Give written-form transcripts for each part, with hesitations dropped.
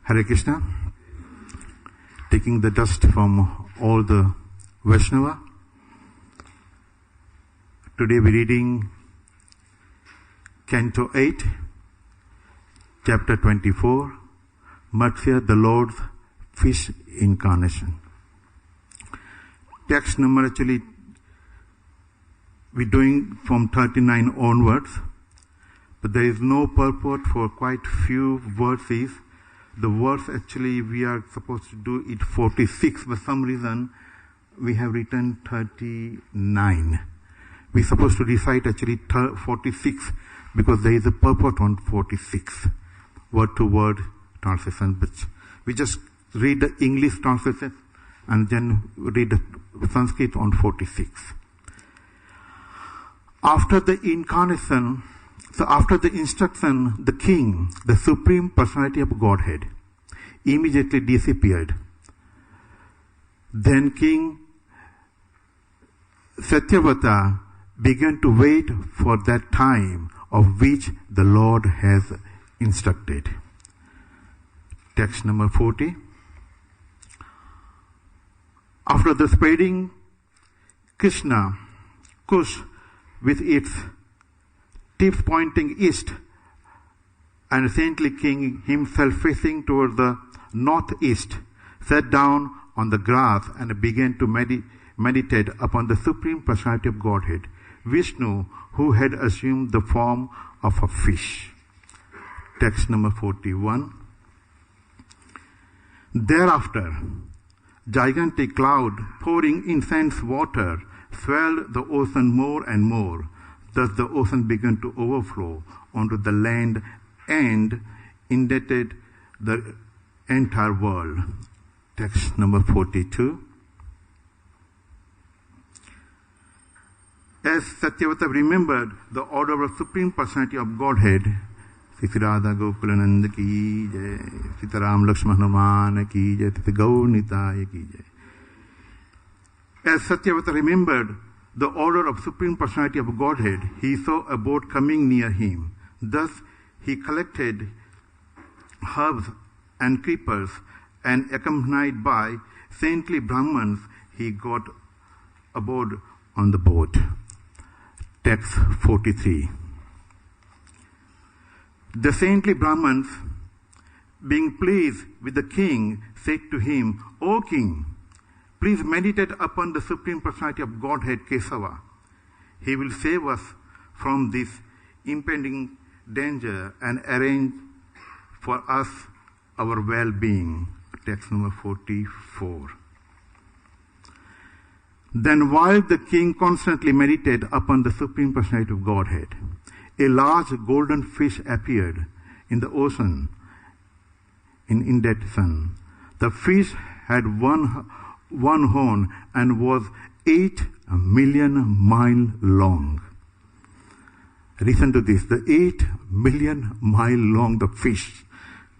Hare Krishna. Taking the dust from all the Vaishnava. Today we're reading Canto 8, Chapter 24, Matsya, the Lord's Fish Incarnation. Text number actually we're doing from 39 onwards, but there is no purport for quite few verses. The verse actually we are supposed to do it 46, for some reason we have written 39. We're supposed to recite actually 46 because there is a purport on 46. Word to word translation. But we just read the English translation and then read the Sanskrit on 46. After the incarnation, so after the instruction, the king, the supreme personality of Godhead, immediately disappeared. Then King Satyavata began to wait for that time of which the Lord has instructed. Text number 40. After the spreading, Krishna, Kush, with its tips pointing east, and saintly king himself facing toward the northeast, sat down on the grass and began to meditate upon the supreme personality of Godhead, Vishnu, who had assumed the form of a fish. Text number 41. Thereafter, gigantic cloud pouring intense water swelled the ocean more and more. Thus the ocean began to overflow onto the land and inundated the entire world. Text number 42. As Satyavata remembered the order of Supreme Personality of Godhead, Sri Radha Gokulananda ki jai, Sita Ram Lakshmana Hanuman ki jai, Sita Gaur Nitaya ki jai. As Satyavata remembered the order of Supreme Personality of Godhead, he saw a boat coming near him. Thus he collected herbs and creepers, and accompanied by saintly Brahmins, he got aboard on the boat. Text 43. The saintly Brahmins, being pleased with the king, said to him, O king, please meditate upon the Supreme Personality of Godhead, Kesava. He will save us from this impending danger and arrange for us our well-being. Text number 44. Then while the king constantly meditated upon the Supreme Personality of Godhead, a large golden fish appeared in the ocean in that sun. The fish had one horn and was 8 million miles long. Listen to this, the 8 million mile long, the fish.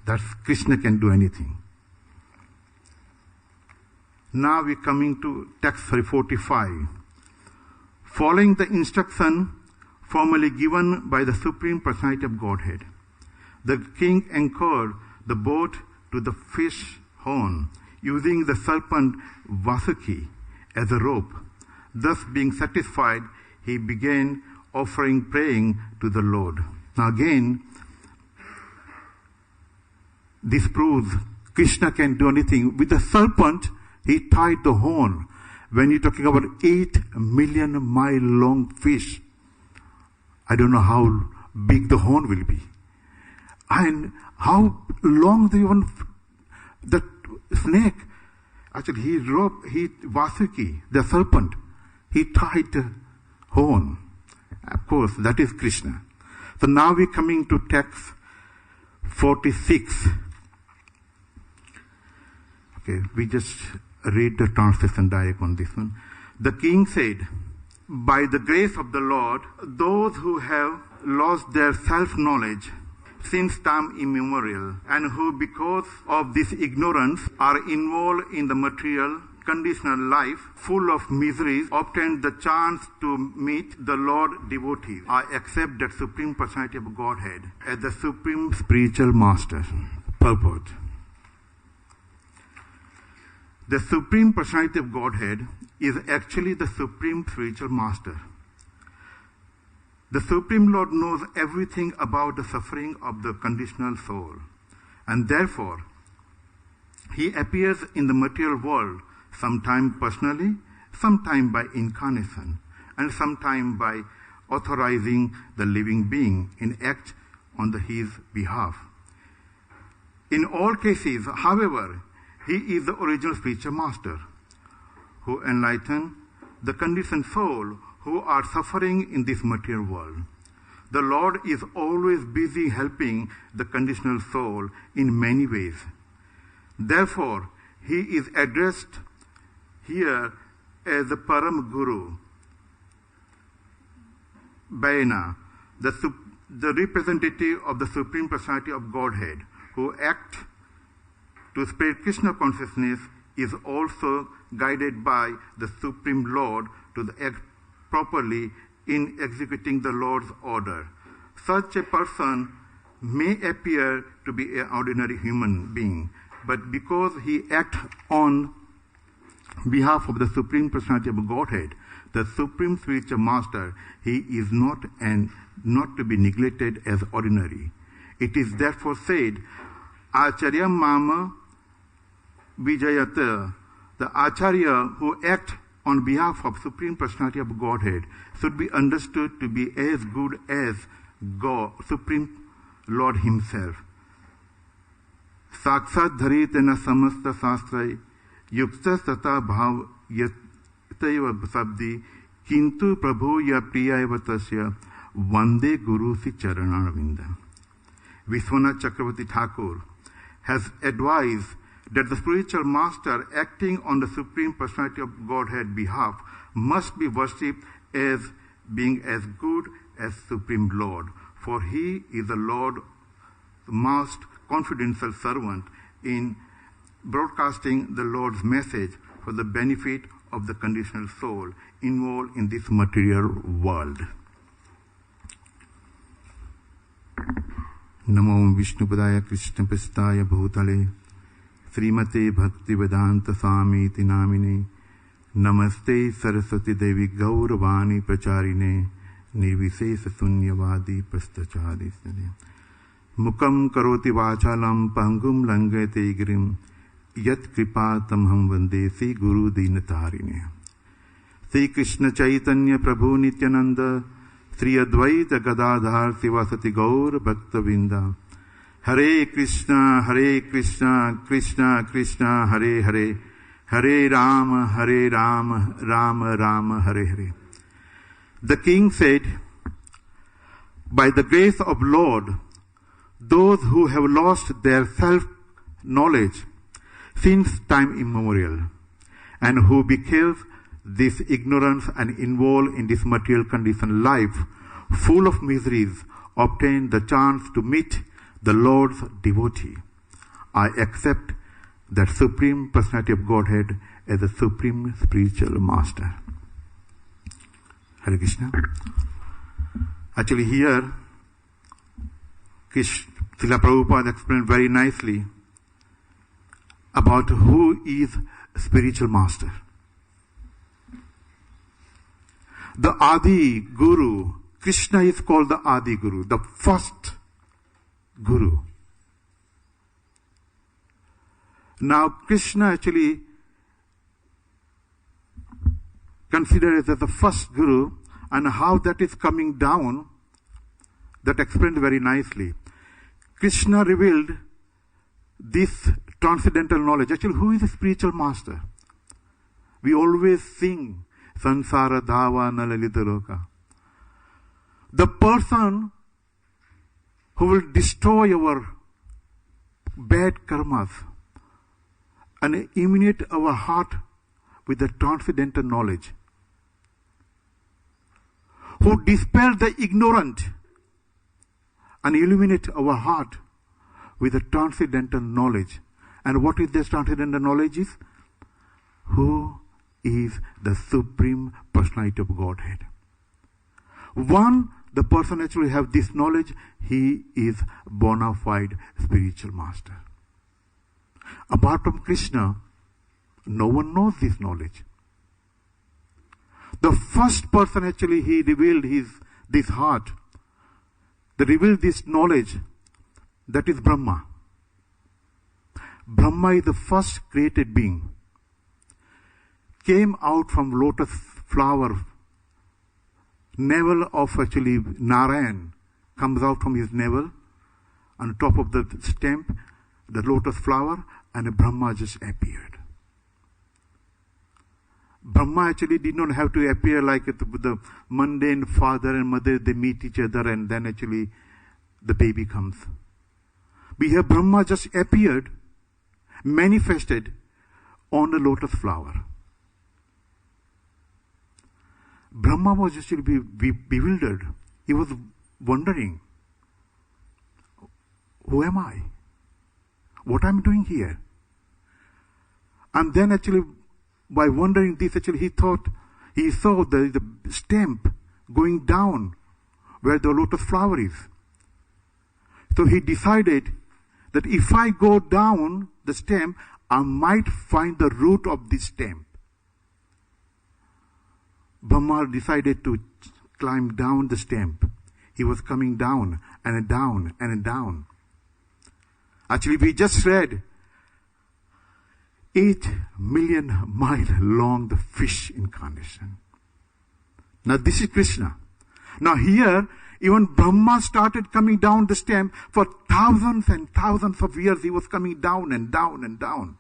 That's Krishna can do anything. Now we're coming to text 45. Following the instruction formally given by the Supreme Personality of Godhead, the king anchored the boat to the fish horn, using the serpent Vasuki as a rope. Thus being satisfied, he began praying to the Lord. Now again, this proves Krishna can do anything. With the serpent, he tied the horn. When you're talking about 8 million mile long fish, I don't know how big the horn will be. And how long the snake, actually Vasuki, the serpent, he tied the horn. Of course, that is Krishna. So now we're coming to text 46. Okay, we just read the translation direct on this one. The king said, by the grace of the Lord, those who have lost their self-knowledge since time immemorial, and who because of this ignorance are involved in the material conditional life full of miseries, obtained the chance to meet the Lord devotees. I accept that Supreme Personality of Godhead as the Supreme Spiritual Master. Purport. The Supreme Personality of Godhead is actually the Supreme Spiritual Master. The Supreme Lord knows everything about the suffering of the conditional soul, and therefore, He appears in the material world, sometime personally, sometime by incarnation, and sometime by authorizing the living being in act on his behalf. In all cases, however, He is the original spiritual master who enlightens the conditioned soul who are suffering in this material world. The Lord is always busy helping the conditional soul in many ways. Therefore, He is addressed here as the Param Guru, Baina, the representative of the Supreme Personality of Godhead, who act to spread Krishna consciousness, is also guided by the Supreme Lord to act properly in executing the Lord's order. Such a person may appear to be an ordinary human being, but because he acts on behalf of the Supreme Personality of Godhead, the Supreme Spiritual Master, he is not to be neglected as ordinary. It is therefore said, Acharya Mama Vijayata, the Acharya who acts on behalf of Supreme Personality of Godhead should be understood to be as good as God, Supreme Lord Himself. Sakshat dharitena samasta sastrai yukta sata bhav yataiva sabdi kintu prabhu ya priyaiva tasya vande guru si charanaravinda. Vishwanath Chakravarti Thakur has advised that the spiritual master acting on the Supreme Personality of Godhead behalf must be worshipped as being as good as Supreme Lord, for He is the Lord, the most confidential servant in broadcasting the Lord's message for the benefit of the conditional soul involved in this material world. Namo Vishnupadaya Krishna Pristaya Bhutale Srimate Bhakti Vedanta Swami Iti Namine Namaste Saraswati Devi Gauravani Pracharine Nirvisesa Sunyavadi Prastachadi Mukam Karoti Vachalam Pangum Langate Girim Yat Kripatam Ham Vande Si Guru Dinatarine Sri Krishna Chaitanya Prabhu Nityananda Sri Advaita Gadadhar Sivasati Gaur Bhakta Vinda Hare Krishna, Krishna Krishna, Hare Hare, Hare Rama, Rama Rama, Hare Hare. The king said, by the grace of Lord, those who have lost their self-knowledge since time immemorial, and who because this ignorance and involved in this material conditioned life, full of miseries, obtain the chance to meet the Lord's devotee. I accept that Supreme Personality of Godhead as the Supreme Spiritual Master. Hare Krishna. Actually here, Srila Prabhupada explained very nicely about who is Spiritual Master. The Adi Guru, Krishna is called the Adi Guru, the first Guru. Now, Krishna actually considered as the first Guru, and how that is coming down, that explained very nicely. Krishna revealed this transcendental knowledge. Actually, who is the spiritual master? We always sing, Sansara Dhava Nalalita Loka. The person who will destroy our bad karmas and illuminate our heart with the transcendental knowledge, who dispel the ignorant and illuminate our heart with the transcendental knowledge. And what is this transcendental knowledge is? Who is the Supreme Personality of Godhead. One, the person actually have this knowledge, he is bona fide spiritual master. Apart from Krishna, No one knows this knowledge. The first person actually he revealed this heart, that revealed this knowledge, that is Brahma. Brahma is the first created being. Came out from lotus flower, navel of actually Narayan comes out from his navel, on top of the stem, the lotus flower, and Brahma just appeared. Brahma actually did not have to appear like the mundane father and mother, they meet each other and then actually the baby comes. But here Brahma just appeared, manifested on the lotus flower. Brahma was actually bewildered. He was wondering, who am I? What am I doing here? And then actually, by wondering this, actually he saw the stem going down where the lotus flower is. So he decided that if I go down the stem, I might find the root of this stem. Brahma decided to climb down the stem. He was coming down and down and down. Actually, we just read 8 million mile long the fish incarnation. Now this is Krishna. Now here, even Brahma started coming down the stem. For thousands and thousands of years, he was coming down and down and down.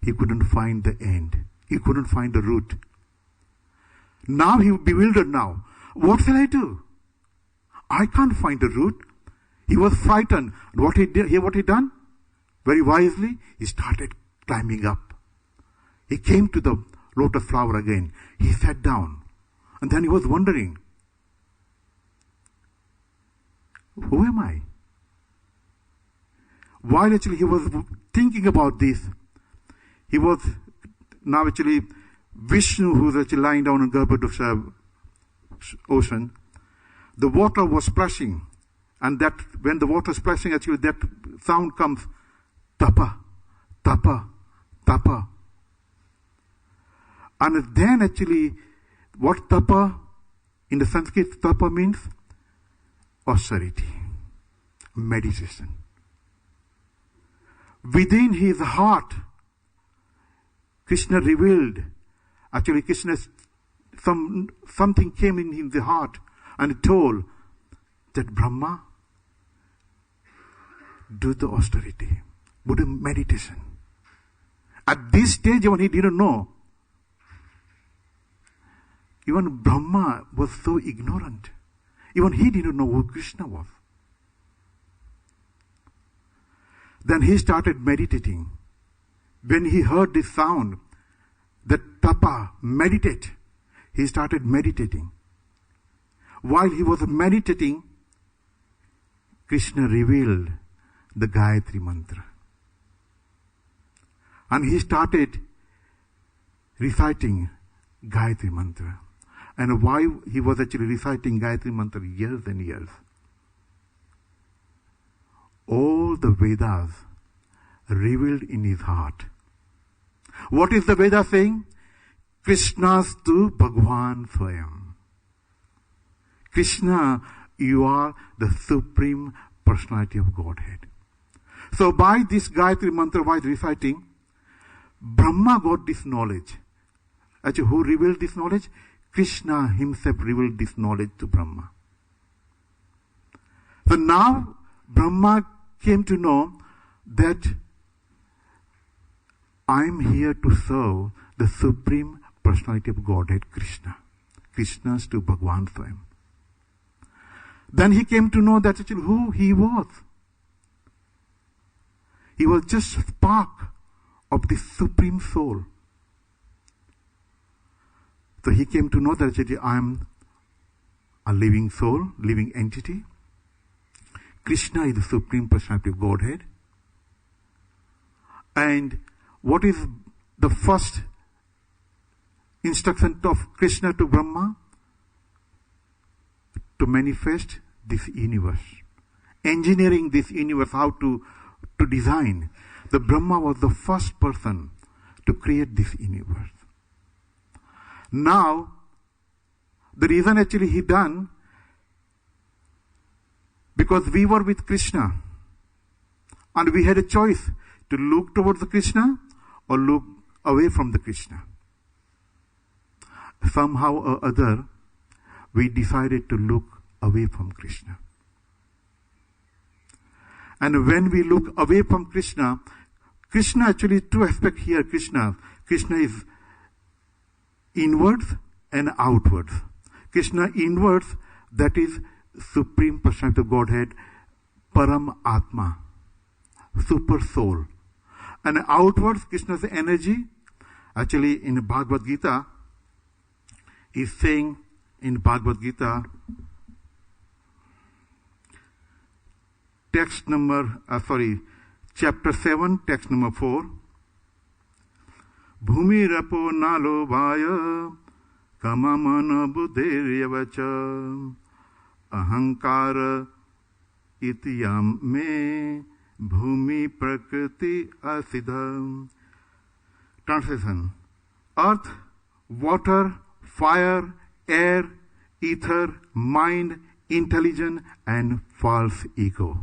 He couldn't find the end. He couldn't find the root. Now he was bewildered now. What shall I do? I can't find the root. He was frightened. What he done? Very wisely, he started climbing up. He came to the lotus flower again. He sat down. And then he was wondering, who am I? While actually he was thinking about this, he was now actually Vishnu, who was actually lying down in Garbhodakasha ocean. The water was splashing. And that when the water is splashing, actually that sound comes, tapa, tapa, tapa. And then actually, what tapa, in the Sanskrit, tapa means austerity, meditation. Within his heart, Krishna revealed, actually Krishna, something came in the heart and told that Brahma, do the austerity, do the meditation. At this stage, when he didn't know, even Brahma was so ignorant. Even he didn't know who Krishna was. Then he started meditating. When he heard this sound, that tapa, meditate, he started meditating. While he was meditating, Krishna revealed the Gayatri mantra. And he started reciting Gayatri mantra. And why he was actually reciting Gayatri mantra years and years? All the Vedas revealed in his heart. What is the Veda saying? Krishnastu Bhagwan Swayam. Krishna, you are the Supreme Personality of Godhead. So by this Gayatri mantra, by reciting, Brahma got this knowledge. Actually, who revealed this knowledge? Krishna himself revealed this knowledge to Brahma. So now Brahma came to know that I am here to serve the Supreme Personality of Godhead, Krishna. Krishna's to Bhagwan Swayam. Then he came to know that actually who he was. He was just a spark of the Supreme Soul. So he came to know that actually I am a living soul, living entity. Krishna is the Supreme Personality of Godhead. And what is the first instruction of Krishna to Brahma? To manifest this universe. Engineering this universe, how to design. The Brahma was the first person to create this universe. Now, the reason actually he done, because we were with Krishna and we had a choice to look towards the Krishna or look away from the Krishna. Somehow or other, we decided to look away from Krishna. And when we look away from Krishna, Krishna actually two aspects here. Krishna is inwards and outwards. Krishna inwards, that is Supreme Personality of Godhead, Param Atma, Super Soul. And outwards, Krishna's energy, actually in Bhagavad Gita, is saying in Bhagavad Gita, chapter 7, text number 4. Bhumi rapo nalo vaya kamamana buddhiryavacha ahankara ityam me bhumi prakriti asidha. Translation: earth, water, fire, air, ether, mind, intelligence, and false ego.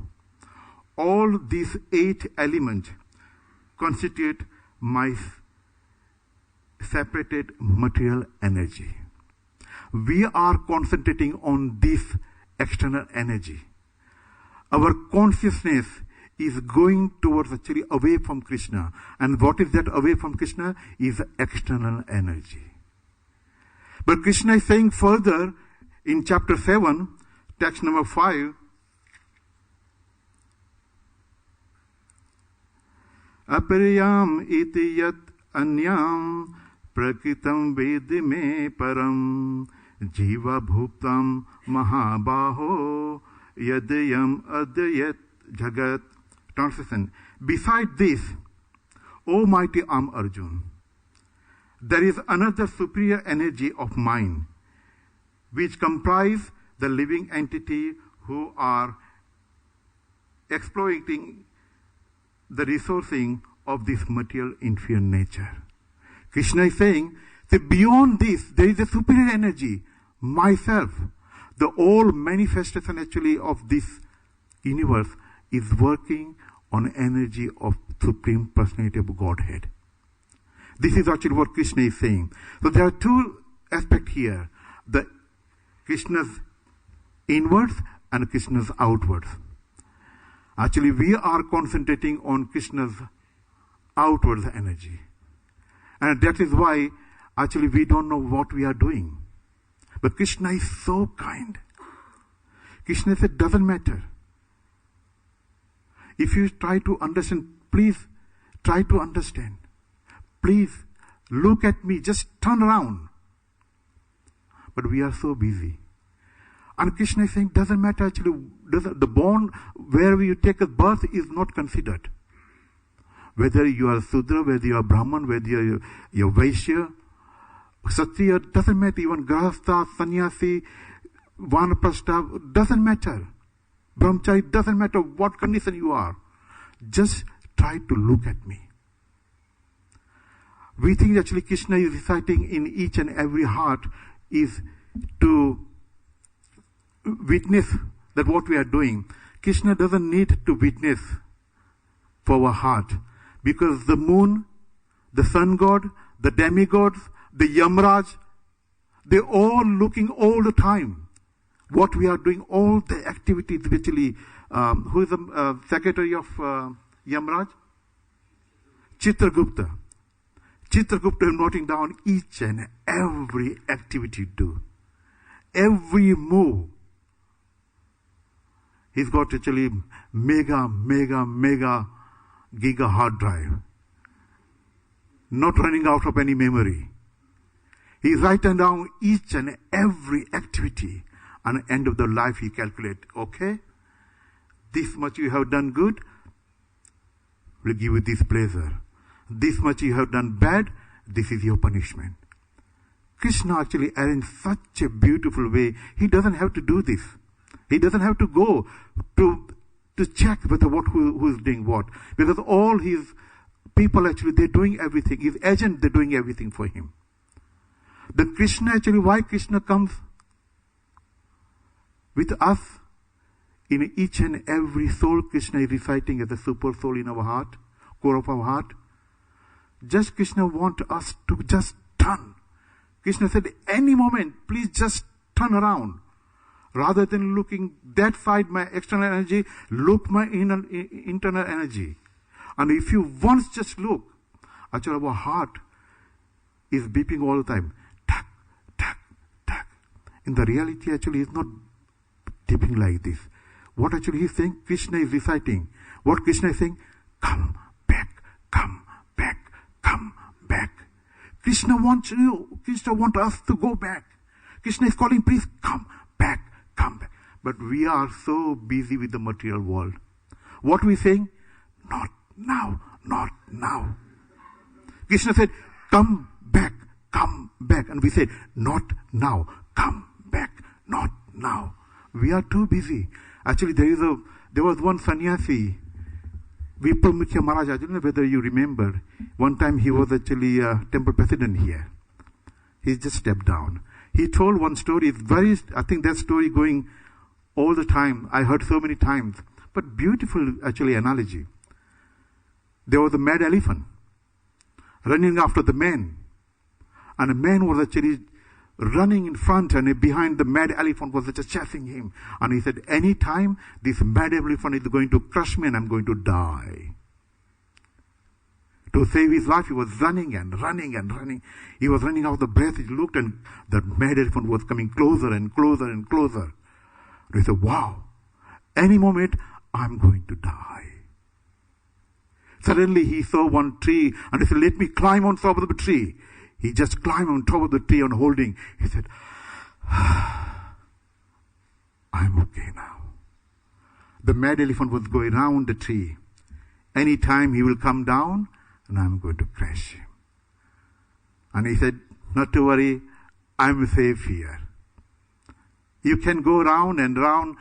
All these 8 elements constitute my separated material energy. We are concentrating on this external energy. Our consciousness is going towards actually away from Krishna. And what is that away from Krishna? Is external energy. But Krishna is saying further in chapter 7, text number 5, Apariyam iti yat anyam prakritam vedi me param jiva bhuptam mahabaho yadayam adayat jagat. Translation: beside this, O mighty Arjun, there is another superior energy of mind which comprise the living entity who are exploiting the resourcing of this material inferior nature. Krishna is saying that beyond this, there is a superior energy, myself. The all manifestation actually of this universe is working on energy of Supreme Personality of Godhead. This is actually what Krishna is saying. So there are two aspects here. The Krishna's inwards and Krishna's outwards. Actually, we are concentrating on Krishna's outwards energy. And that is why, actually, we don't know what we are doing. But Krishna is so kind. Krishna said, doesn't matter. If you try to understand, please try to understand. Please look at me, just turn around. But we are so busy. And Krishna is saying, doesn't matter actually, the born where you take a birth is not considered. Whether you are Sudra, whether you are Brahman, whether you are Vaishya, Kshatriya, doesn't matter, even Grahastha, Sannyasi, Vanaprastha, doesn't matter. Brahmachari, doesn't matter what condition you are. Just try to look at me. We think actually Krishna is reciting in each and every heart is to witness that what we are doing. Krishna doesn't need to witness for our heart, because the moon, the sun god, the demigods, the Yamraj, they're all looking all the time. What we are doing, all the activities actually, who is the secretary of Yamraj? Chitragupta. Chitragupta is noting down each and every activity you do. Every move. He's got actually mega giga hard drive. Not running out of any memory. He's writing down each and every activity. And at the end of the life he calculates, okay, this much you have done good, will give you this pleasure. This much you have done bad, this is your punishment. Krishna actually arranged such a beautiful way. He doesn't have to do this. He doesn't have to go to to check whether who is doing what. Because all his people actually, they're doing everything. His agent, they're doing everything for him. The Krishna actually, why Krishna comes with us? In each and every soul, Krishna is reciting as a super soul in our heart, core of our heart. Just Krishna wants us to just turn. Krishna said, any moment, please just turn around. Rather than looking that side, my external energy, look my internal energy. And if you once just look, actually our heart is beeping all the time. Tak, tak, tak. In the reality, actually, it's not beeping like this. What actually he's saying, Krishna is reciting. What Krishna is saying, come back, come back, come back. Krishna wants you, Krishna wants us to go back. Krishna is calling, please come back, come back. But we are so busy with the material world. What we saying? Not now, not now. Krishna said, come back, come back. And we said, not now, come back, not now. We are too busy. Actually, there was one sannyasi, Vipulmukhya Maharaj. I don't know whether you remember. One time he was actually a temple president here. He just stepped down. He told one story. I think that story going all the time. I heard so many times. But beautiful, actually, analogy. There was a mad elephant running after the man. And the man was actually running in front, and behind the mad elephant was just chasing him. And he said, any time this mad elephant is going to crush me and I'm going to die. To save his life, he was running and running and running. He was running out of breath. He looked, and the mad elephant was coming closer and closer and closer. And he said, wow, any moment I'm going to die. Suddenly he saw one tree, and he said, let me climb on top of the tree. He just climbed on top of the tree and holding. He said, I'm okay now. The mad elephant was going around the tree. Any time he will come down, and I'm going to crush him. And he said, not to worry, I'm safe here. You can go round and round,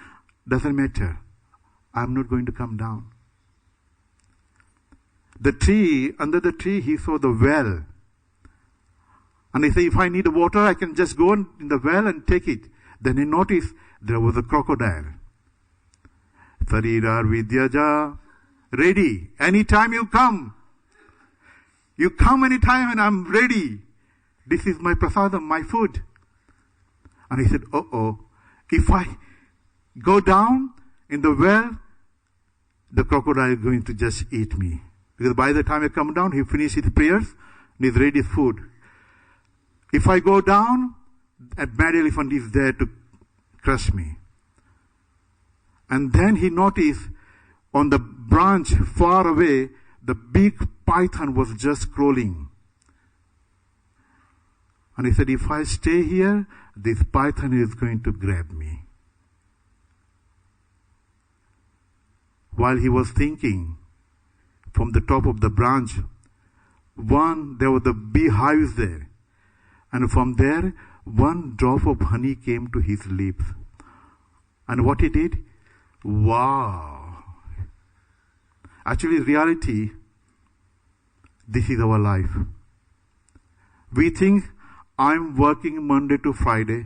doesn't matter. I'm not going to come down. The tree, under the tree, he saw the well. And he said, if I need water, I can just go in the well and take it. Then he noticed there was a crocodile. Sarirar Vidyaja, ready. Anytime you come. You come anytime and I'm ready. This is my prasadam, my food. And he said, if I go down in the well, the crocodile is going to just eat me. Because by the time I come down, he finished his prayers and he's ready for food. If I go down, a mad elephant is there to crush me. And then he noticed on the branch far away, the big python was just crawling. And he said, if I stay here, this python is going to grab me. While he was thinking, from the top of the branch, there were the beehives there. And from there, one drop of honey came to his lips. And what he did? Wow! Actually, reality, this is our life. We think, I'm working Monday to Friday.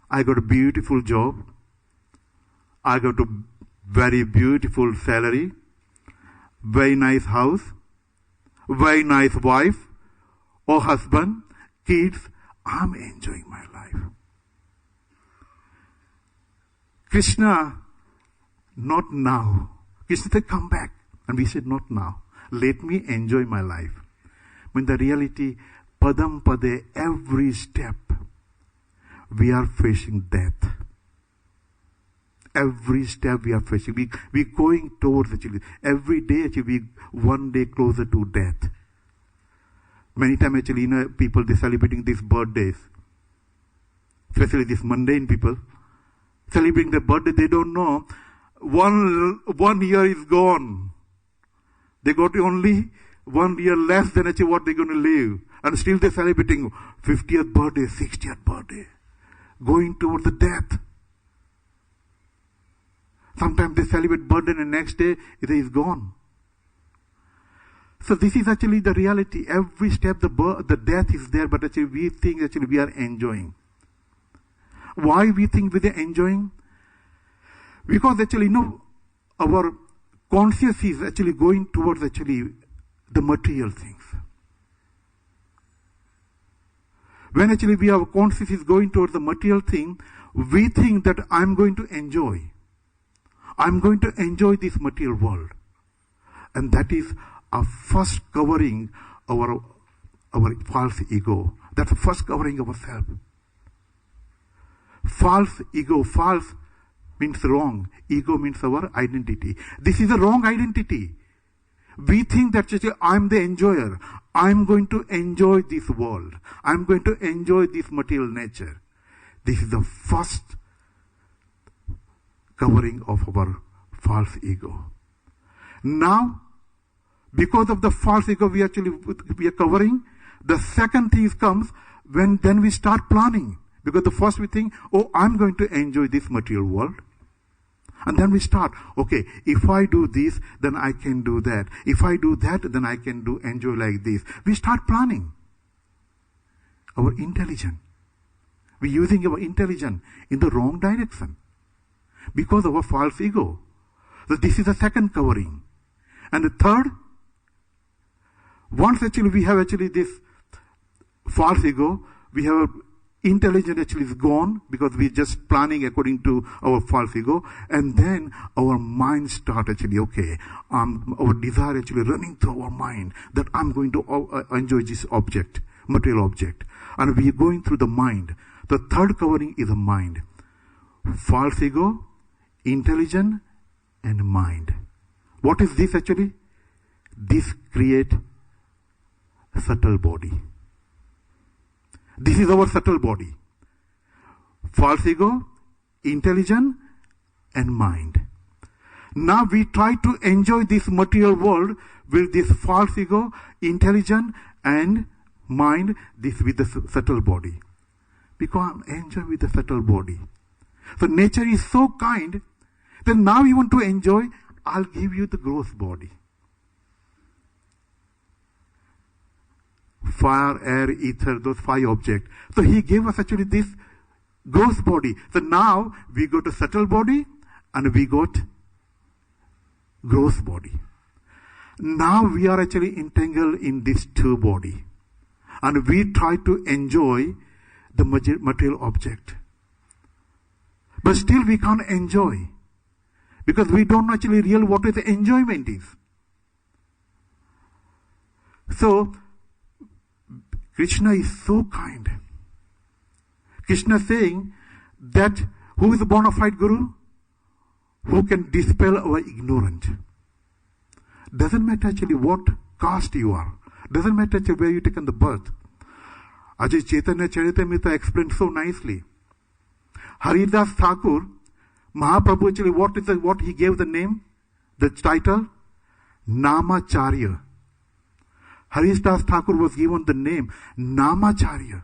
I got a beautiful job. I got a very beautiful salary. Very nice house. Very nice wife or husband. Kids, I'm enjoying my life. Krishna, not now. Krishna said, come back. And we said, not now. Let me enjoy my life. When the reality, padam pade, every step, we are facing death. Every step we are facing. We're going towards actually. Every day actually, we one day closer to death. Many times actually, people, they're celebrating these birthdays. Especially these mundane people. Celebrating their birthday, they don't know. One year is gone. They got only 1 year less than actually what they're going to live. And still they're celebrating 50th birthday, 60th birthday. Going towards the death. Sometimes they celebrate birthday and the next day it is gone. So this is actually the reality. Every step the death is there, but actually we think actually we are enjoying. Why we think we are enjoying? Because actually, our conscience is actually going towards actually the material things. When actually our conscience is going towards the material thing, we think that I'm going to enjoy. I'm going to enjoy this material world. And that is our first covering our false ego. That's the first covering ourselves. False ego, false means wrong. Ego means our identity. This is a wrong identity. We think that I'm the enjoyer. I'm going to enjoy this world. I'm going to enjoy this material nature. This is the first covering of our false ego. Now, because of the false ego we are covering, the second thing comes when then we start planning. Because the first we think, I'm going to enjoy this material world. And then we start, okay, if I do this, then I can do that. If I do that, then I can enjoy like this. We start planning. Our intelligence. We're using our intelligence in the wrong direction. Because of our false ego. So this is the second covering. And the third, once actually we have actually this false ego, we have intelligence actually is gone because we're just planning according to our false ego, and then our mind start actually, our desire actually running through our mind that I'm going to enjoy this object, material object. And we are going through the mind. The third covering is the mind. False ego, intelligence, and mind. What is this actually? This create a subtle body. This is our subtle body. False ego, intelligence, and mind. Now we try to enjoy this material world with this false ego, intelligence, and mind, this with the subtle body. Because enjoy with the subtle body. So nature is so kind that now you want to enjoy, I'll give you the gross body. Fire, air, ether, those 5 objects. So he gave us actually this gross body. So now we got a subtle body and we got gross body. Now we are actually entangled in these 2 bodies. And we try to enjoy the material object. But still we can't enjoy. Because we don't actually realize what is the enjoyment is. So, Krishna is so kind. Krishna is saying that who is a bona fide guru? Who can dispel our ignorance. Doesn't matter actually what caste you are. Doesn't matter actually where you taken the birth. Ajay Chaitanya Charitamrita explained so nicely. Haridas Thakur, Mahaprabhu actually what he gave the name, the title? Namacharya. Haridas Thakur was given the name Namacharya.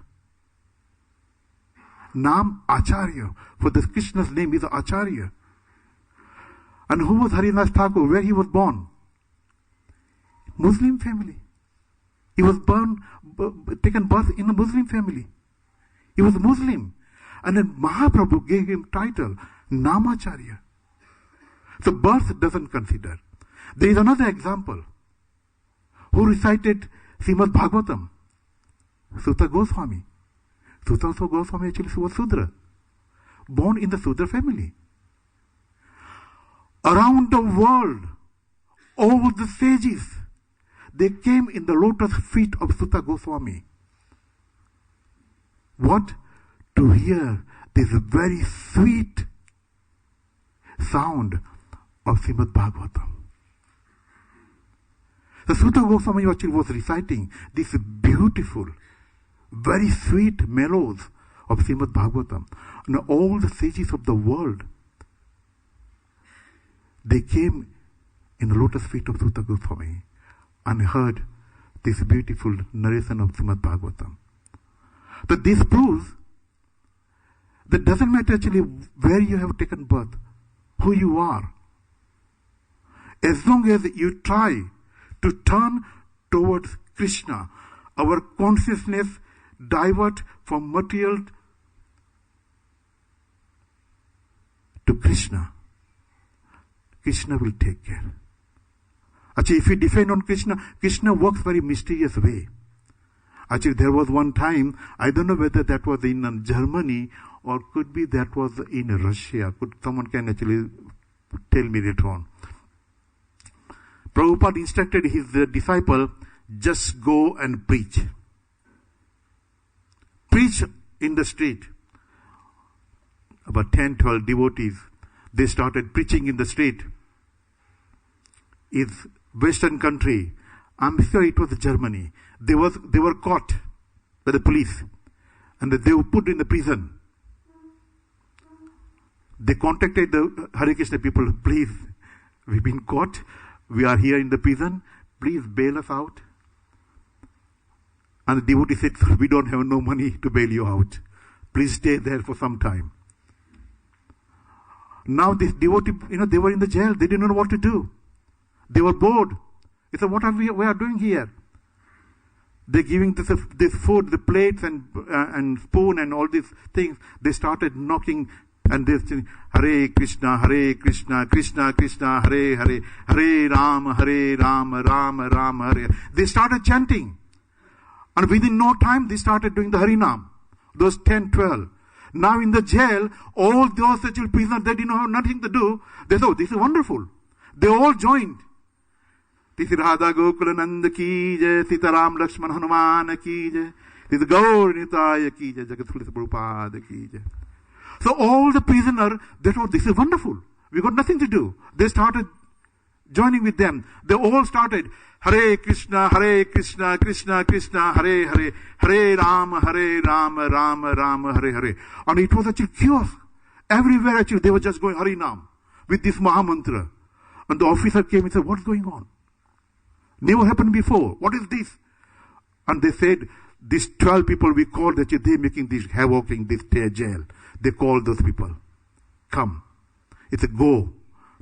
Nam Acharya. For the Krishna's name is Acharya. And who was Haridas Thakur? Where he was born? Muslim family. He was taken birth in a Muslim family. He was Muslim. And then Mahaprabhu gave him title Namacharya. So birth doesn't consider. There is another example. Who recited Srimad Bhagavatam? Sutta Goswami. Sutta Goswami actually was Sudra. Born in the Sudra family. Around the world, all the sages, they came in the lotus feet of Sutta Goswami. What? To hear this very sweet sound of Srimad Bhagavatam. The Sutta Goswami actually was reciting these beautiful, very sweet melodies of Srimad Bhagavatam. And all the sages of the world, they came in the lotus feet of Sutta Goswami and heard this beautiful narration of Srimad Bhagavatam. But this proves that doesn't matter actually where you have taken birth, who you are. As long as you try to turn towards Krishna, our consciousness divert from material to Krishna. Krishna will take care. Actually, if we depend on Krishna, Krishna works very mysterious way. Actually, there was one time, I don't know whether that was in Germany or could be that was in Russia. Someone can actually tell me later on. Prabhupada instructed his disciple, just go and preach. Preach in the street. About 10, 12 devotees, they started preaching in the street. It's Western country. I'm sure it was Germany. They were caught by the police and they were put in the prison. They contacted the Hare Krishna people, please, we've been caught. We are here in the prison. Please bail us out. And the devotee said, we don't have no money to bail you out. Please stay there for some time. Now this devotee, they were in the jail. They didn't know what to do. They were bored. They said, what are we are doing here? They're giving this food, the plates and spoon and all these things. They started knocking and they said, Hare Krishna, Krishna Krishna, Hare Hare, Hare Rama, Rama Rama, Hare. They started chanting. And within no time, they started doing the Harinam. Those 10, 12. Now in the jail, all those actual prisoners, they didn't have nothing to do. They thought, this is wonderful. They all joined. This is Radha Gokulananda ki jai, Sitaram Lakshman Hanuman ki jai, this is Gaur Nitaya ki jai, Jagat Tulsi Prabhupada ki jai. So all the prisoners, they thought, this is wonderful. We got nothing to do. They started joining with them. They all started, Hare Krishna, Krishna Krishna, Hare Hare, Hare Rama, Rama Hare Hare. And it was actually chaos. Everywhere actually they were just going Harinam with this Mahamantra. And the officer came and said, what's going on? Never happened before. What is this? And they said, these 12 people we called, that they're making this havoc in this jail. They called those people. Come. He said, go.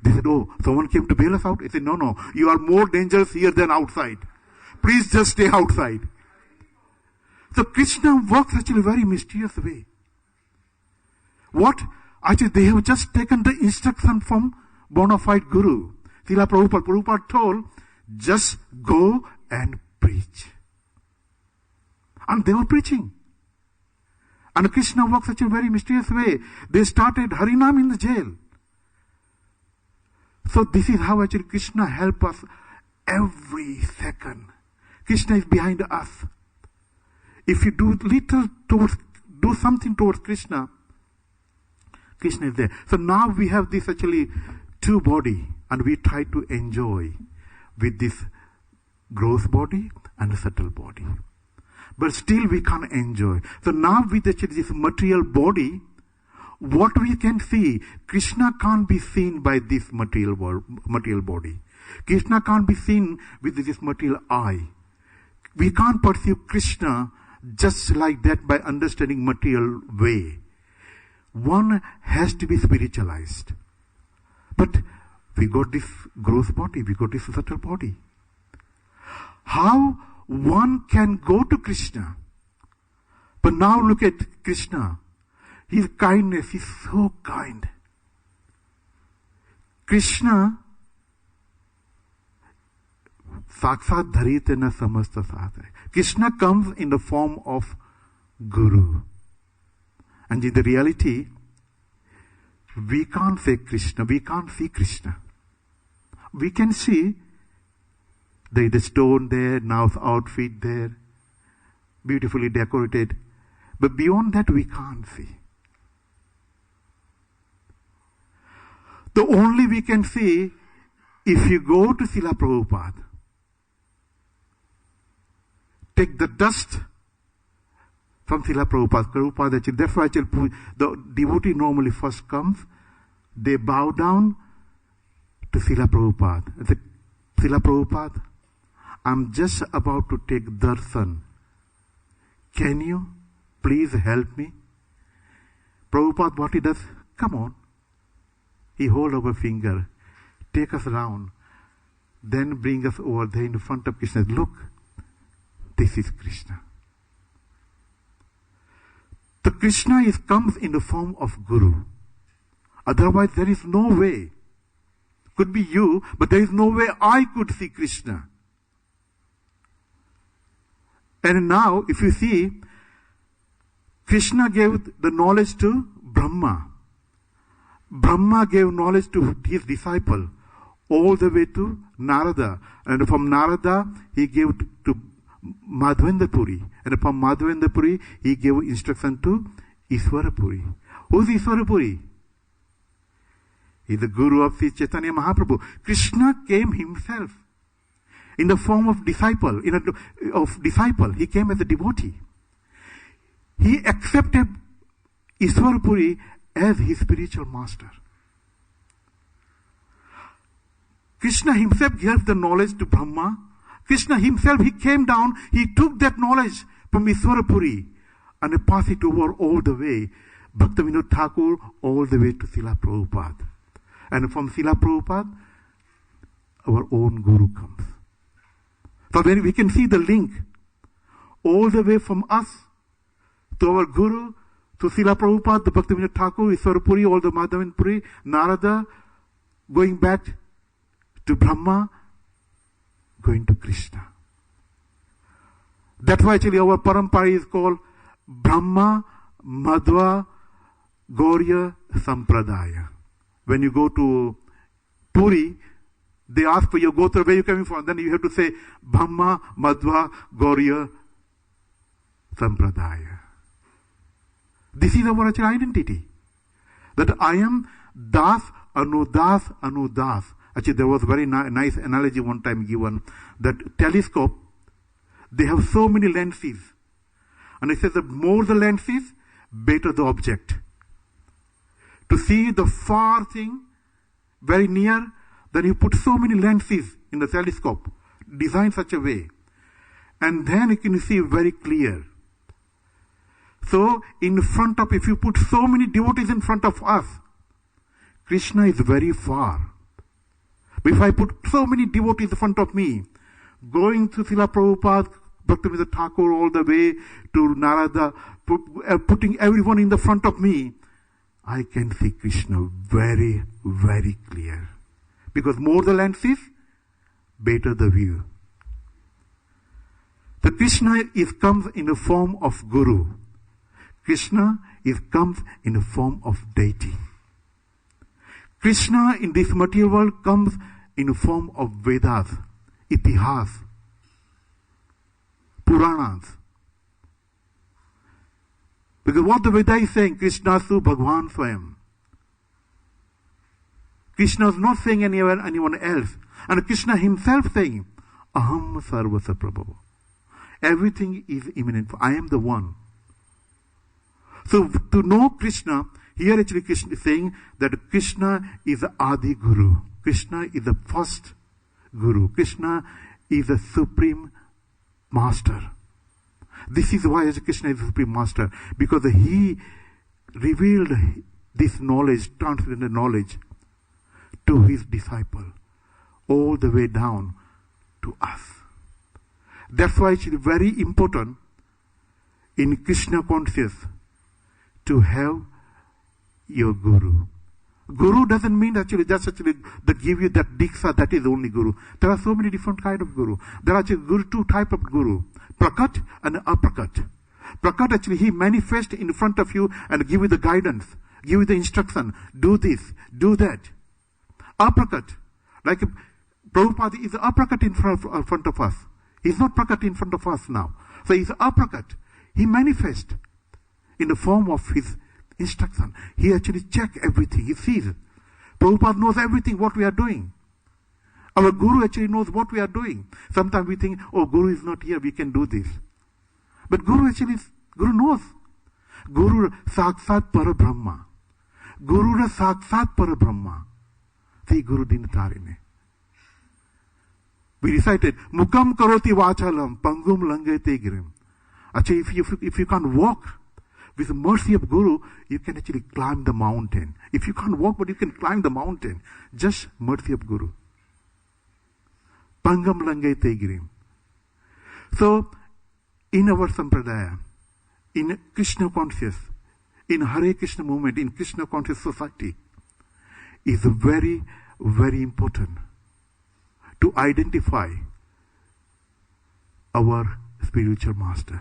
They said, oh, someone came to bail us out? He said, no, you are more dangerous here than outside. Please just stay outside. So Krishna works actually very mysterious way. What? Actually, they have just taken the instruction from bona fide Guru. Srila Prabhupada told, just go and preach. And they were preaching. And Krishna works such a very mysterious way. They started Harinam in the jail. So this is how actually Krishna helps us every second. Krishna is behind us. If you do something towards Krishna, Krishna is there. So now we have this actually two body, and we try to enjoy with this gross body and subtle body. But still we can't enjoy. So now with actually this material body, what we can see, Krishna can't be seen by this material body. Krishna can't be seen with this material eye. We can't perceive Krishna just like that by understanding material way. One has to be spiritualized. But we got this gross body, we got this subtle body. How one can go to Krishna? But now look at Krishna. His kindness is so kind. Krishna, Sakshat Dharite na samasta sahate. Krishna comes in the form of Guru. And in the reality, we can't say Krishna, we can't see Krishna. We can see there is a stone there, now outfit there, beautifully decorated. But beyond that, we can't see. The only we can see, if you go to Srila Prabhupada, take the dust from Srila Prabhupada. That's why the devotee normally first comes, they bow down to Srila Prabhupada. They say, Srila Prabhupada, I'm just about to take darshan. Can you please help me? Prabhupada, what he does? Come on. He hold our finger, take us around, then bring us over there in front of Krishna. Look, this is Krishna. The Krishna comes in the form of Guru. Otherwise, there is no way. Could be you, but there is no way I could see Krishna. And now, if you see, Krishna gave the knowledge to Brahma. Brahma gave knowledge to his disciple all the way to Narada. And from Narada, he gave to Madhvendra. And from Madhvendra, he gave instruction to Iswarapuri. Who's Iswarapuri? He's the guru of Sri Chaitanya Mahaprabhu. Krishna came himself in the form of disciple. He came as a devotee. He accepted Iswarapuri as his spiritual master. Krishna himself gave the knowledge to Brahma. Krishna himself, he came down, he took that knowledge from Iswarapuri and passed it over all the way, Radha Vinod Thakur, all the way to Srila Prabhupada. And from Srila Prabhupada, our own Guru comes. So then we can see the link all the way from us to our Guru, to Srila Prabhupada, the Radha Vinod Thakur, Iswarapuri, all the Madhavendra, Narada, going back to Brahma, going to Krishna. That's why actually our parampara is called Brahma, Madhva, Gaurya, Sampradaya. When you go to Puri, they ask for your Gotra, where you coming from? Then you have to say Brahma, Madhva, Gaurya, Sampradaya. This is our actual identity. That I am Das, Anudas, Anudas. Actually, there was a very nice analogy one time given, that telescope, they have so many lenses. And it says that more the lenses, better the object. To see the far thing, very near, then you put so many lenses in the telescope, designed such a way. And then you can see very clear. So, in front of, if you put so many devotees in front of us, Krishna is very far. But if I put so many devotees in front of me, going to Srila Prabhupada, Bhaktivinoda Thakur, all the way to Narada, putting everyone in the front of me, I can see Krishna very, very clear. Because more the lenses, better the view. The Krishna comes in the form of Guru. Krishna comes in the form of deity. Krishna in this material world comes in the form of Vedas, Itihas, Puranas. Because what the Veda is saying, Krishna Su Bhagwan Swayam. Krishna is not saying anyone else. And Krishna himself saying, Aham Sarvasa Prabhu. Everything is immanent. I am the one. So to know Krishna, here actually Krishna is saying that Krishna is the Adi Guru. Krishna is the first Guru. Krishna is the Supreme Master. This is why Krishna is the Supreme Master. Because he revealed this knowledge, transcendental knowledge, to his disciple. All the way down to us. That's why it is very important in Krishna consciousness to have your Guru. Guru doesn't mean actually just actually that give you that Diksha, that is only Guru. There are so many different kind of Guru. There are actually two type of Guru. Prakat and Aprakat. Prakat actually he manifests in front of you and give you the guidance, give you the instruction, do this, do that. Aprakat, like Prabhupada is Aprakat in front of us. He's not Prakat in front of us now. So he's Aprakat. He manifests in the form of his instruction. He actually checks everything. He sees. Prabhupada knows everything what we are doing. Our Guru actually knows what we are doing. Sometimes we think, oh, Guru is not here, we can do this. But Guru knows. Guru Saksat Parabrahma. Guru Saksat Parabrahma. See Guru Dinatarine. We recited, Mukam Karoti Vachalam, Pangum Langate Girim. Actually, if you can't walk, with the mercy of Guru, you can actually climb the mountain. If you can't walk, but you can climb the mountain. Just mercy of Guru. Pangam langai tegirim. So, in our Sampradaya, in Krishna conscious, in Hare Krishna movement, in Krishna conscious society, is very, very important to identify our spiritual master.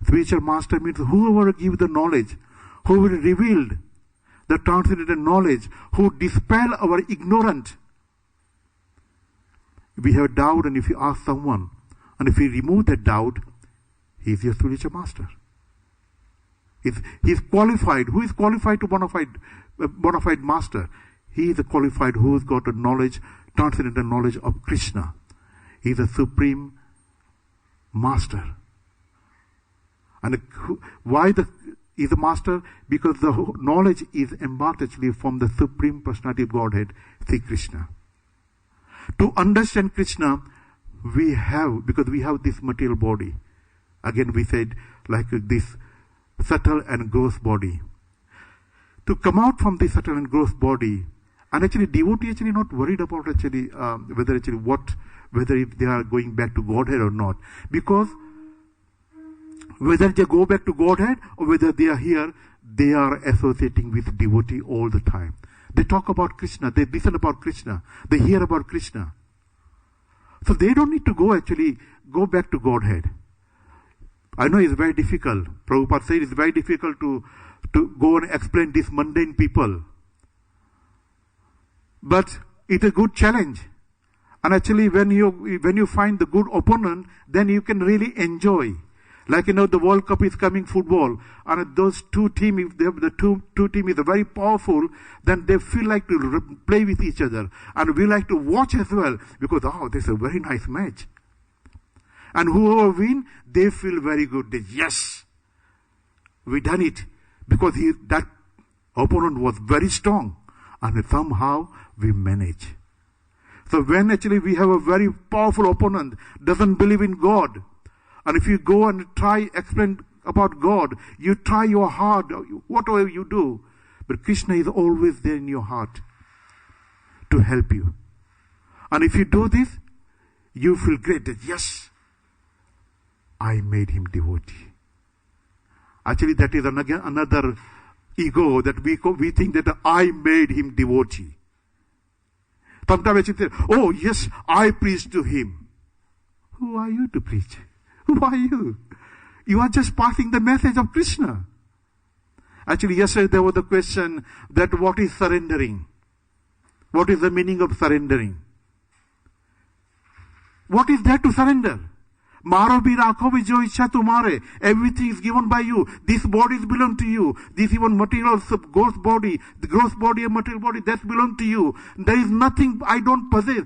Spiritual master means whoever gives the knowledge, who will reveal the transcendental knowledge, who dispel our ignorance. We have doubt, and if you ask someone, and if you remove that doubt, he is your spiritual master. He is qualified. Who is qualified to bona fide master? He is qualified who has got a knowledge, transcendental knowledge of Krishna. He is a supreme master. And why is a master? Because the knowledge is embarked actually from the Supreme Personality of Godhead, Sri Krishna. To understand Krishna, because we have this material body. Again, we said like this subtle and gross body. To come out from this subtle and gross body, and actually devotee actually not worried about actually whether they are going back to Godhead or not, because whether they go back to Godhead or whether they are here, they are associating with devotee all the time. They talk about Krishna, they listen about Krishna, they hear about Krishna. So they don't need to go back to Godhead. I know it's very difficult. Prabhupada said it's very difficult to go and explain these mundane people. But it's a good challenge. And actually when you find the good opponent, then you can really enjoy. Like, the World Cup is coming, football, and those two teams, if the two team is very powerful, then they feel like to play with each other. And we like to watch as well, because, this is a very nice match. And whoever win, they feel very good. Yes, we done it. Because that opponent was very strong. And somehow we manage. So when actually we have a very powerful opponent, doesn't believe in God, and if you go and try explain about God, you try your hard, whatever you do, but Krishna is always there in your heart to help you. And if you do this, you feel great that yes, I made him devotee. Actually, that is another ego that we think that I made him devotee. Sometimes we say, oh yes, I preached to him. Who are you to preach? Who are you? You are just passing the message of Krishna. Actually, yesterday there was a question that what is surrendering? What is the meaning of surrendering? What is there to surrender? Maro bhi rakho bhi jo ichha tumhare. Everything is given by you. This body belongs to you. This even material gross body, the gross body and material body, that belongs to you. There is nothing I don't possess.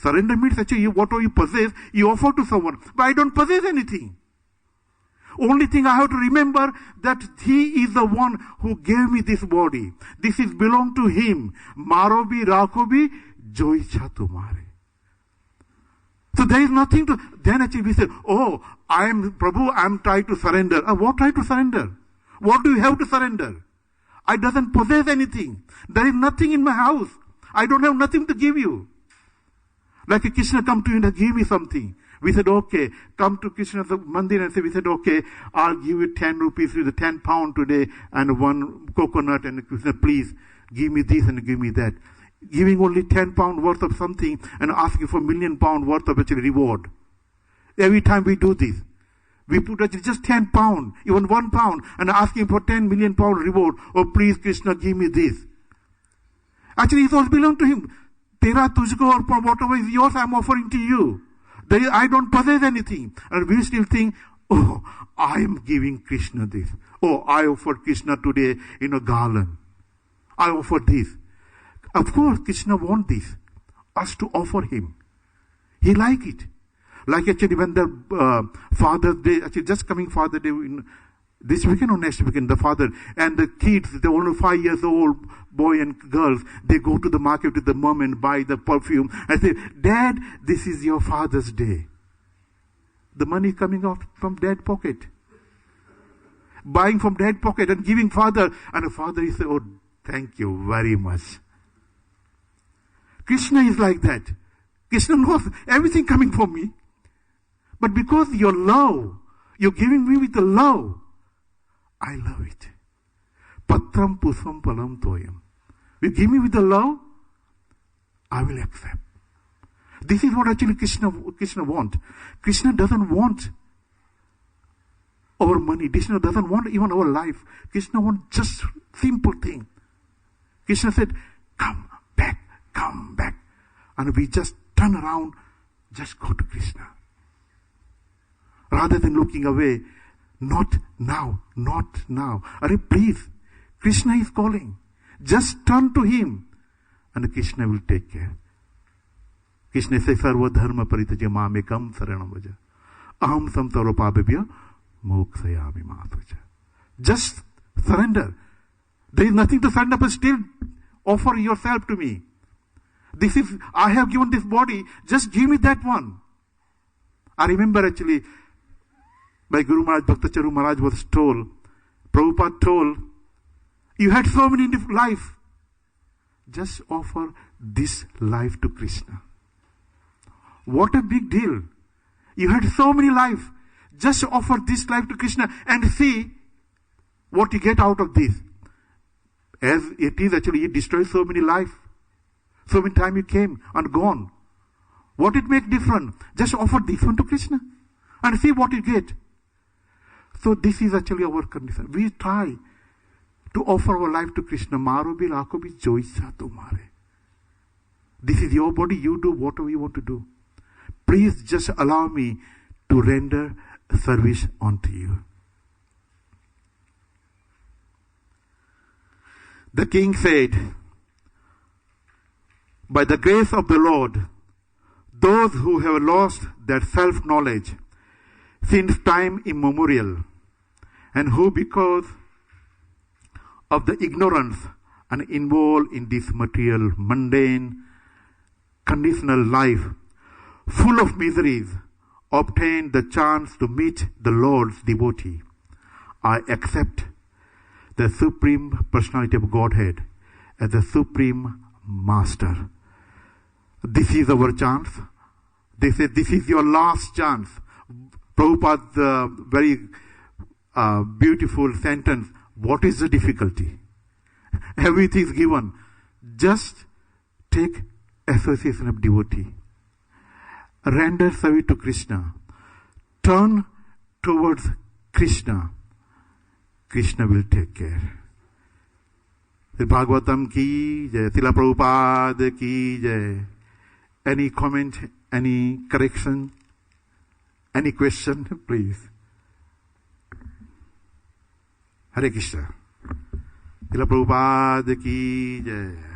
Surrender means actually whatever you possess, you offer to someone. But I don't possess anything. Only thing I have to remember that he is the one who gave me this body. This is belong to him. Maro bhi rakho bhi jo ichha tumhare. So there is nothing to, then actually we say, oh, Prabhu, I am trying to surrender. What try to surrender? What do you have to surrender? I doesn't possess anything. There is nothing in my house. I don't have nothing to give you. Like Krishna come to you and give me something. We said, okay, come to Krishna's mandir and say, we said, okay, I'll give you 10 rupees with 10 pound today and one coconut, and Krishna, please give me this and give me that. Giving only 10 pound worth of something and asking for £1,000,000 worth of actually reward. Every time we do this, we put actually just 10 pound, even 1 pound, and asking for 10 million pound reward. Oh, please, Krishna, give me this. Actually, it all belongs to him. Tera tujko or whatever is yours, I'm offering to you. I don't possess anything. And we still think, oh, I am giving Krishna this. Oh, I offered Krishna today in a garland. I offered this. Of course, Krishna wants this, us to offer him. He like it. Like actually when the Father's Day, actually just coming Father's Day, this weekend or next weekend, the father and the kids, they're only 5 years old, boy and girls, they go to the market with the mom and buy the perfume and say, Dad, this is your Father's Day. The money coming out from Dad's pocket. buying from dad's pocket and giving father. And the father is saying, oh, thank you very much. Krishna is like that. Krishna knows everything coming from me. But because your love, you're giving me with the love, I love it. Patram puspam palam toyam. You give me with the love, I will accept. This is what actually Krishna wants. Krishna doesn't want our money. Krishna doesn't want even our life. Krishna wants just simple thing. Krishna said, come back. And we just turn around, just go to Krishna. Rather than looking away, not now. Arey, please, Krishna is calling. Just turn to him and Krishna will take care. Krishna says, Sarva dharma paritaja mamekam saranam vaja. Aham samtaro pabebhya mokshayami matuja. Just surrender. There is nothing to surrender, but still offer yourself to me. I have given this body, just give me that one. I remember actually, by Guru Maharaj, Bhaktacharu Maharaj was told, Prabhupada told, you had so many in life. Just offer this life to Krishna. What a big deal. You had so many life. Just offer this life to Krishna and see what you get out of this. As it is actually, it destroys so many life. So many time you came and gone. What it make different? Just offer this one to Krishna and see what you get. So this is actually our condition. We try to offer our life to Krishna. Maro bi lakho bi joisa tumhare. This is your body. You do whatever you want to do. Please just allow me to render service unto you. The king said, by the grace of the Lord, those who have lost their self-knowledge since time immemorial, and who because of the ignorance and involved in this material, mundane, conditional life, full of miseries, obtained the chance to meet the Lord's devotee. I accept the Supreme Personality of Godhead as the Supreme Master. This is our chance. This is your last chance. Prabhupada's very beautiful sentence. What is the difficulty? Everything is given. Just take association of devotee. Render service to Krishna. Turn towards Krishna. Krishna will take care. Bhagavatam ki jai, Srila Prabhupada ki jai. Any comment, any correction, any question, please. Hare Krishna. Srila Prabhupada ki jai.